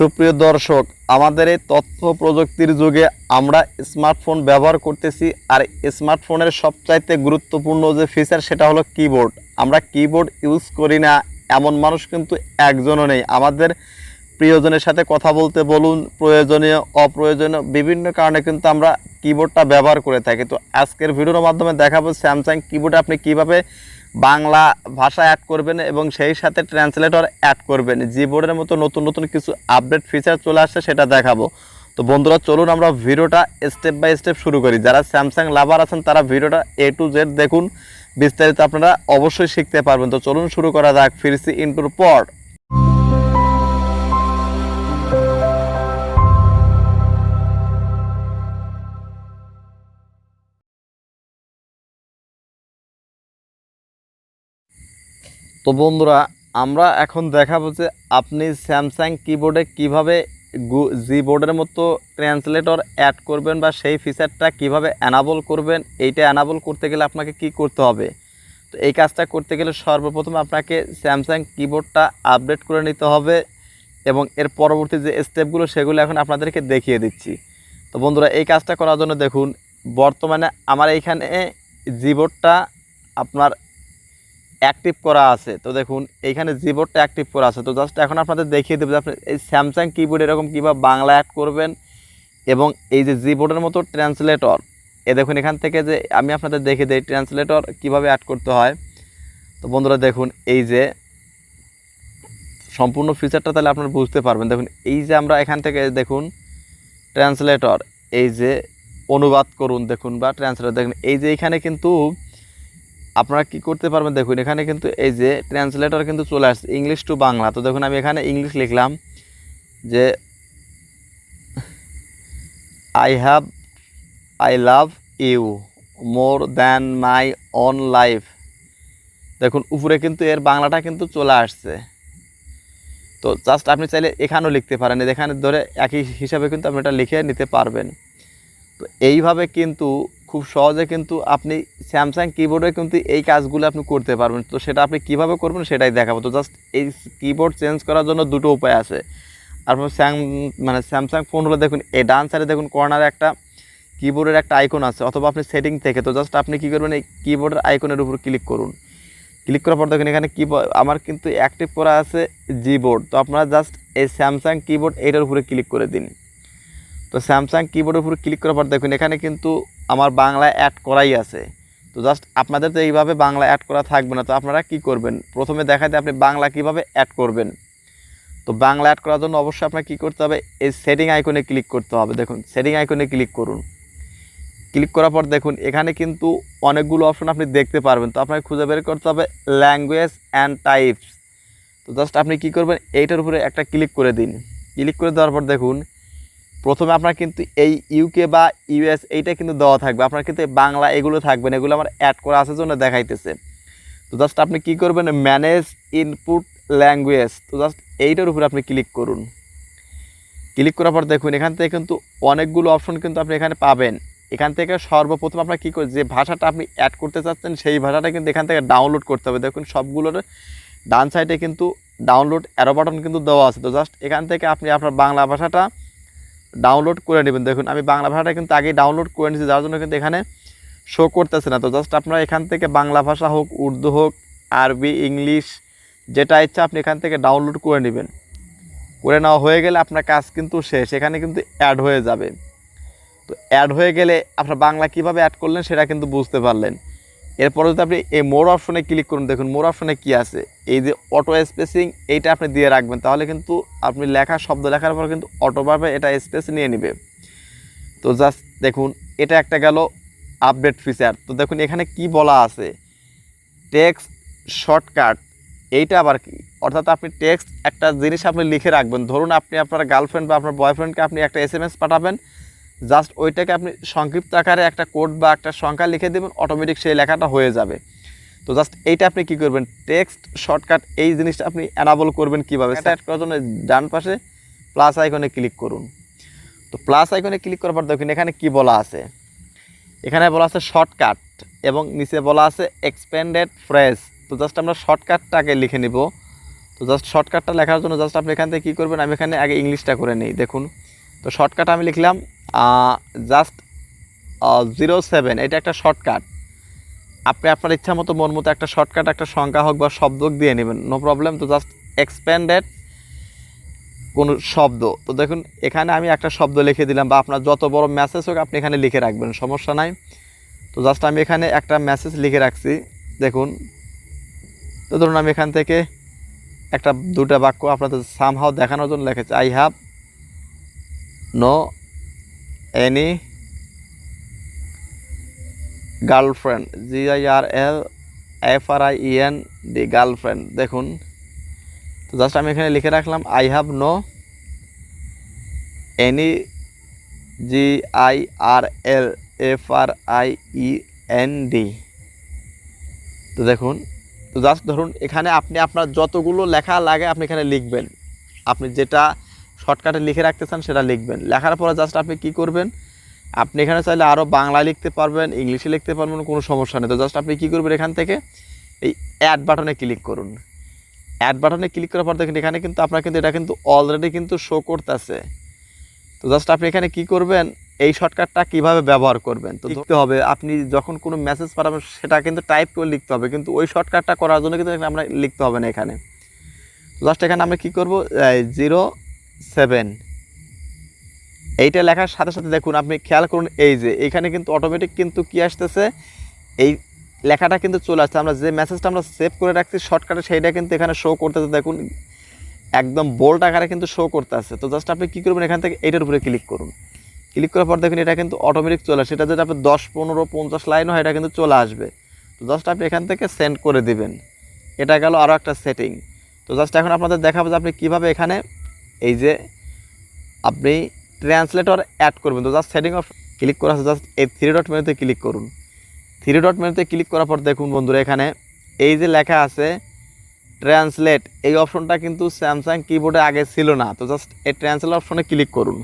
সুপ্রিয় দর্শক, আমাদের এই তথ্য প্রযুক্তির যুগে আমরা স্মার্টফোন ব্যবহার করতেছি। আর স্মার্টফোনের সবচাইতে গুরুত্বপূর্ণ যে ফিচার সেটা হলো কিবোর্ড। আমরা কিবোর্ড ইউজ করি না এমন মানুষ কিন্তু একজনও নেই। আমাদের প্রিয়জনের সাথে কথা বলতে বলুন, প্রয়োজনীয় অপ্রয়োজনীয় বিভিন্ন কারণে কিন্তু আমরা কিবোর্ডটা ব্যবহার করে থাকি। তো আজকের ভিডিওর মাধ্যমে দেখাবো স্যামসাং কিবোর্ডে আপনি কিভাবে বাংলা ভাষা অ্যাড করবেন এবং সেই সাথে ট্রান্সলেটর অ্যাড করবেন। জিবোর্ডের মতো নতুন নতুন কিছু আপডেট ফিচার চলে আসছে, সেটা দেখাবো। তো বন্ধুরা চলুন আমরা ভিডিওটা স্টেপ বাই স্টেপ শুরু করি। যারা স্যামসাং লাভার আছেন তারা ভিডিওটা A to Z দেখুন, বিস্তারিত আপনারা অবশ্যই শিখতে পারবেন। তো চলুন শুরু করা যাক। ফিরছি ইন্টুর পর। তো বন্ধুরা আমরা এখন দেখাবো যে আপনি স্যামসাং কিবোর্ডে কিভাবে জিবোর্ডের মতো ট্রান্সলেটর অ্যাড করবেন বা সেই ফিচারটা কিভাবে অ্যানাবল করবেন। এইটা অ্যানাবল করতে গেলে আপনাকে কি করতে হবে? তো এই কাজটা করতে গেলে সর্বপ্রথম আপনাকে স্যামসাং কিবোর্ডটা আপডেট করে নিতে হবে এবং এর পরবর্তী যে স্টেপগুলো সেগুলো এখন আপনাদেরকে দেখিয়ে দিচ্ছি। তো বন্ধুরা এই কাজটা করার জন্য দেখুন, বর্তমানে আমার এইখানে জিবোর্ডটা আপনার অ্যাক্টিভ করা আছে। তো দেখুন এইখানে জিবোর্ডটা অ্যাক্টিভ করা আছে। তো জাস্ট এখন আপনাদের দেখিয়ে দেবো যে আপনি এই স্যামসাং কিবোর্ড এরকম কীভাবে বাংলা অ্যাড করবেন এবং এই যে জিবোর্ডের মতো ট্রান্সলেটর, এ দেখুন এখান থেকে যে আমি আপনাদের দেখিয়ে দিই ট্রান্সলেটর কিভাবে অ্যাড করতে হয়। তো বন্ধুরা দেখুন এই যে সম্পূর্ণ ফিচারটা তাহলে আপনারা বুঝতে পারবেন। দেখুন এই যে আমরা এখান থেকে দেখুন ট্রান্সলেটর, এই যে অনুবাদ করুন দেখুন বা ট্রান্সলেটর দেখুন, এই যে এখানে কিন্তু আপনারা কি করতে পারবেন। দেখুন এখানে কিন্তু এই যে ট্রান্সলেটর কিন্তু চলে আসছে ইংলিশ টু বাংলা। তো দেখুন আমি এখানে ইংলিশ লিখলাম যে I love you more than my own life. দেখুন উপরে কিন্তু এর বাংলাটা কিন্তু চলে আসছে। তো জাস্ট আপনি চাইলে এখানেও লিখতে পারেন, এখানে ধরে একই হিসাবে কিন্তু আপনি এটা লিখে নিতে পারবেন। তো এইভাবে কিন্তু খুব সহজে কিন্তু আপনি স্যামসাং কিবোর্ডে কিন্তু এই কাজগুলো আপনি করতে পারবেন। তো সেটা আপনি কিভাবে করবেন সেটাই দেখাবো। তো জাস্ট এই কিবোর্ড চেঞ্জ করার জন্য দুটো উপায় আছে। আর স্যামসাং ফোন হলে দেখুন এই ডান সাইডে দেখুন কর্নারে একটা কিবোর্ডের একটা আইকন আছে, অথবা আপনি সেটিং থেকে তো জাস্ট আপনি কী করবেন, এই কিবোর্ডের আইকনের উপর ক্লিক করুন। ক্লিক করার পর দেখুন এখানে আমার কিন্তু অ্যাক্টিভ করা আছে জিবোর্ড। তো আপনারা জাস্ট এই স্যামসাং কিবোর্ড এইটার উপরে ক্লিক করে দিন। তো স্যামসাং কিবোর্ডের উপরে ক্লিক করার পর দেখুন এখানে কিন্তু আমার বাংলায় অ্যাড করাই আছে। তো জাস্ট আপনাদের তো এইভাবে বাংলা অ্যাড করা থাকবে না। তো আপনারা কি করবেন, প্রথমে দেখাতে আপনি বাংলা কিভাবে অ্যাড করবেন। তো বাংলা অ্যাড করার জন্য অবশ্যই আপনাকে কী করতে হবে, এই সেটিং আইকনে ক্লিক করতে হবে। দেখুন সেটিং আইকনে ক্লিক করুন। ক্লিক করার পর দেখুন এখানে কিন্তু অনেকগুলো অপশন আপনি দেখতে পারবেন। তো আপনাকে খুঁজে বের করতে হবে ল্যাঙ্গুয়েজ অ্যান্ড টাইপস। তো জাস্ট আপনি কী করবেন, এইটার উপরে একটা ক্লিক করে দিন। ক্লিক করে দেওয়ার পর দেখুন প্রথমে আপনার কিন্তু এই ইউকে বা ইউএস এইটা কিন্তু দেওয়া থাকবে, আপনার কিন্তু বাংলা এগুলো থাকবে না, এগুলো আমার অ্যাড করা আছে জন্য দেখাইতেছে। তো জাস্ট আপনি কি করবেন, ম্যানেজ ইনপুট ল্যাঙ্গুয়েজ। তো জাস্ট এইটার উপরে আপনি ক্লিক করুন। ক্লিক করার পর দেখুন এখান থেকে কিন্তু অনেকগুলো অপশন কিন্তু আপনি এখানে পাবেন। এখান থেকে সর্বপ্রথম আপনার কী করে, যে ভাষাটা আপনি অ্যাড করতে চাচ্ছেন সেই ভাষাটা কিন্তু এখান থেকে ডাউনলোড করতে হবে। দেখুন সবগুলোর ডান সাইডে কিন্তু ডাউনলোড অ্যারো বাটন কিন্তু দেওয়া আছে। তো জাস্ট এখান থেকে আপনি আপনার বাংলা ভাষাটা ডাউনলোড করে নেবেন। দেখুন আমি বাংলা ভাষাটা কিন্তু আগেই ডাউনলোড করে নিয়েছি, যার জন্য কিন্তু এখানে শো করতেছে না। তো জাস্ট আপনারা এখান থেকে বাংলা ভাষা হোক, উর্দু হোক, আরবি, ইংলিশ, যেটা ইচ্ছা আপনি এখান থেকে ডাউনলোড করে নেবেন। করে নেওয়া হয়ে গেলে আপনার কাজ কিন্তু শেষ, এখানে কিন্তু অ্যাড হয়ে যাবে। তো অ্যাড হয়ে গেলে আপনার বাংলা কিভাবে অ্যাড করলেন সেটা কিন্তু বুঝতে পারলেন। এরপরে যদি আপনি এই মোর অপশনে ক্লিক করুন, দেখুন মোর অপশনে কী আছে, এই যে অটো স্পেসিং এইটা আপনি দিয়ে রাখবেন, তাহলে কিন্তু আপনি শব্দ লেখার পর কিন্তু অটোভাবে এটা স্পেস নিয়ে নেবে। তো জাস্ট দেখুন এটা একটা গেল আপডেট ফিচার। তো দেখুন এখানে কি বলা আছে, টেক্সট শর্টকাট। এইটা আবার কি, অর্থাৎ আপনি টেক্সট একটা জিনিস আপনি লিখে রাখবেন। ধরুন আপনি আপনার গার্লফ্রেন্ড বা আপনার বয়ফ্রেন্ডকে আপনি একটা SMS পাঠাবেন, জাস্ট ওইটাকে আপনি সংক্ষিপ্ত আকারে একটা কোড বা একটা সংখ্যা লিখে দেবেন, অটোমেটিক সেই লেখাটা হয়ে যাবে। তো জাস্ট এইটা আপনি কী করবেন, টেক্সট শর্টকাট এই জিনিসটা আপনি অ্যানাবল করবেন কীভাবে, সেটা অ্যাড করার জন্য ডান পাশে প্লাস আইকনে ক্লিক করুন। তো প্লাস আইকনে ক্লিক করার পর দেখুন এখানে কি বলা আছে, এখানে বলা আছে শর্টকাট এবং নিচে বলা আছে এক্সপেন্ডেড ফ্রেজ। তো জাস্ট আমরা শর্টকাটটাকে লিখে নিব। তো তো জাস্ট শর্টকাটটা লেখার জন্য জাস্ট আপনি এখান থেকে কী করবেন, আমি এখানে আগে ইংলিশটা করে নিই। দেখুন, তো শর্টকাট আমি লিখলাম জাস্ট 07, এটা একটা শর্টকাট। আপনি আপনার ইচ্ছা মতো মন মতো একটা শর্টকাট, একটা সংখ্যা হোক বা শব্দ দিয়ে নেবেন, নো প্রবলেম। তো জাস্ট এক্সপ্যান্ডেড কোনো শব্দ, তো দেখুন এখানে আমি একটা শব্দ লিখে দিলাম, বা আপনার যত বড় মেসেজ হোক আপনি এখানে লিখে রাখবেন, সমস্যা নাই। তো জাস্ট আমি এখানে একটা মেসেজ লিখে রাখছি। দেখুন, তো ধরুন আমি এখান থেকে একটা দুটা বাক্য আপনাদের সামহাও দেখানোর জন্য লিখেছি। I have no any girlfriend, GIRLFRIEND, girlfriend. দেখুন, তো জাস্ট আমি এখানে লিখে রাখলাম I have no any GIRLFRIEND। তো দেখুন, তো জাস্ট ধরুন এখানে আপনি আপনার যতগুলো লেখা লাগে আপনি এখানে লিখবেন, আপনি যেটা শর্টকাটে লিখে রাখতে চান সেটা লিখবেন। লেখার পরে জাস্ট আপনি কি করবেন, আপনি এখানে চাইলে আরও বাংলা লিখতে পারবেন, ইংলিশে লিখতে পারবেন, কোনো সমস্যা নেই। তো জাস্ট আপনি কী করবেন, এখান থেকে এই অ্যাড বাটনে ক্লিক করুন। অ্যাড বাটনে ক্লিক করার পর দেখুন এখানে কিন্তু আপনার কিন্তু এটা কিন্তু অলরেডি কিন্তু শো করতেছে। তো জাস্ট আপনি এখানে কি করবেন, এই শর্টকাটটা কিভাবে ব্যবহার করবেন, তো লিখতে হবে। আপনি যখন কোনো মেসেজ পাঠাবেন সেটা কিন্তু টাইপ করে লিখতে হবে, কিন্তু ওই শর্টকাটটা করার জন্য কিন্তু আমরা লিখতে হবে না এখানে। জাস্ট এখানে আমরা কী করবো, 07, এইটা লেখার সাথে সাথে দেখুন আপনি খেয়াল করুন, এই যে এখানে কিন্তু অটোমেটিক কিন্তু কি আসতেছে, এই লেখাটা কিন্তু চলে আসছে। আমরা যে মেসেজটা আমরা সেভ করে রাখছি শর্টকাটে সেইটা কিন্তু এখানে শো করতেছে। দেখুন একদম বোল্ড আকারে কিন্তু শো করতে আছে। তো জাস্ট আপনি কী করবেন, এখান থেকে এইটার উপরে ক্লিক করুন। ক্লিক করার পর দেখুন এটা কিন্তু অটোমেটিক চলে আসে। এটা যদি আপনি 10, 15, 50 লাইন হয় এটা কিন্তু চলে আসবে। তো জাস্ট আপনি এখান থেকে সেন্ড করে দিবেন। এটা গেল আরও একটা সেটিং। তো জাস্ট এখন আপনাদের দেখাবো যে আপনি কীভাবে এখানে এই যে আপনি ট্রান্সলেটর অ্যাড করবেন। তো জাস্ট সেটিং অপশন ক্লিক করা আছে, জাস্ট এই 3 ডট মেনুতে ক্লিক করুন। 3 ডট মেনুতে ক্লিক করার পর দেখুন বন্ধুরা এখানে এই যে লেখা আছে ট্রান্সলেট, এই অপশনটা কিন্তু স্যামসাং কিবোর্ডে আগে ছিল না। তো জাস্ট এই ট্রান্সলেট অপশনে ক্লিক করুন।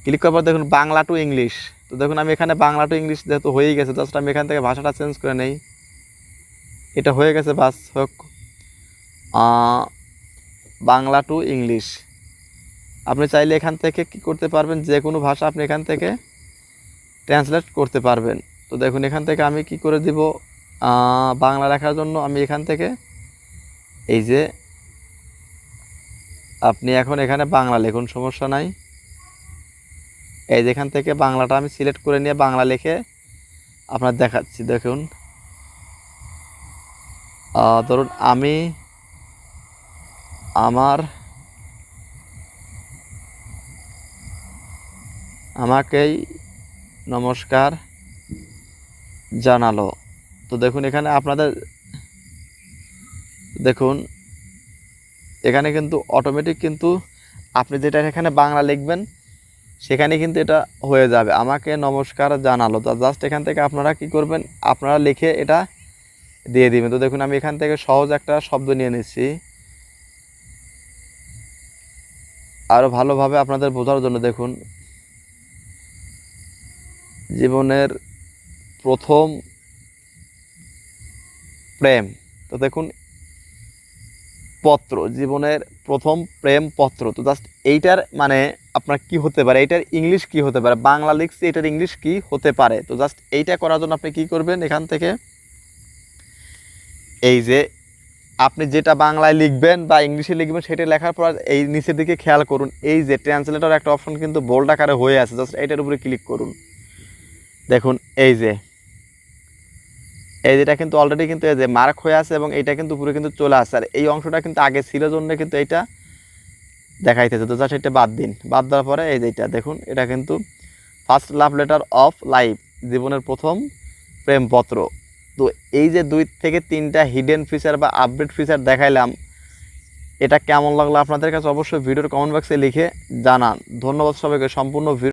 ক্লিক করার পর দেখুন বাংলা টু ইংলিশ। তো দেখুন আমি এখানে বাংলা টু ইংলিশ যেহেতু হয়েই গেছে, জাস্ট আমি এখান থেকে ভাষাটা চেঞ্জ করে নেই। এটা হয়ে গেছে, বাস হোক বাংলা টু ইংলিশ। আপনি চাইলে এখান থেকে কি করতে পারবেন, যে কোনো ভাষা আপনি এখান থেকে ট্রান্সলেট করতে পারবেন। তো দেখুন এখান থেকে আমি কি করে দিব, বাংলা লেখার জন্য আমি এখান থেকে এই যে আপনি এখন এখানে বাংলা লিখুন, সমস্যা নাই। এই যেখান থেকে বাংলাটা আমি সিলেক্ট করে নিয়ে বাংলা লিখে আপনার দেখাচ্ছি। দেখুন ধরুন আমি আমাকেই নমস্কার জানালো। তো দেখুন এখানে আপনাদের দেখুন এখানে কিন্তু অটোমেটিক কিন্তু আপনি যেটা এখানে বাংলা লিখবেন সেখানে কিন্তু এটা হয়ে যাবে, আমাকে নমস্কার জানালো। তো জাস্ট এখান থেকে আপনারা কি করবেন, আপনারা লিখে এটা দিয়ে দিবেন। তো দেখুন আমি এখান থেকে সহজ একটা শব্দ নিয়ে নিচ্ছি আরও ভালোভাবে আপনাদের বোঝার জন্য। দেখুন জীবনের প্রথম প্রেম। তো দেখুন পত্র, জীবনের প্রথম প্রেম পত্র। তো জাস্ট এইটার মানে আপনার কি হতে পারে, এইটার ইংলিশ কি হতে পারে, বাংলা লিখছি এটার ইংলিশ কি হতে পারে। তো জাস্ট এইটা করার জন্য আপনি কি করবেন, এখান থেকে এই যে আপনি যেটা বাংলায় লিখবেন বা ইংলিশে লিখবেন সেটা লেখার পর এই নিচের দিকে খেয়াল করুন, এই যে ট্রান্সলেটর একটা অপশন কিন্তু বোল্ড আকারে হয়ে আছে, জাস্ট এইটার উপরে ক্লিক করুন। দেখুন এই যেটা কিন্তু অলরেডি কিন্তু এই যে মার্ক হয়ে আছে এবং এইটা কিন্তু পুরো কিন্তু চলে আসছে। আর এই অংশটা কিন্তু আগে ছিল জন্য কিন্তু এইটা দেখাইতেছে। তো জাস্ট এটা বাদ দিন, বাদ দেওয়ার পরে এই যেটা দেখুন এটা কিন্তু first love letter of life, জীবনের প্রথম প্রেমপত্র। তো এই যে 2 থেকে 3টা হিডেন ফিচার বা আপডেট ফিচার দেখাইলাম, এটা কেমন লাগলো আপনাদের কাছে অবশ্যই ভিডিওর কমেন্ট বক্সে লিখে জানান। ধন্যবাদ সবাইকে। সম্পূর্ণ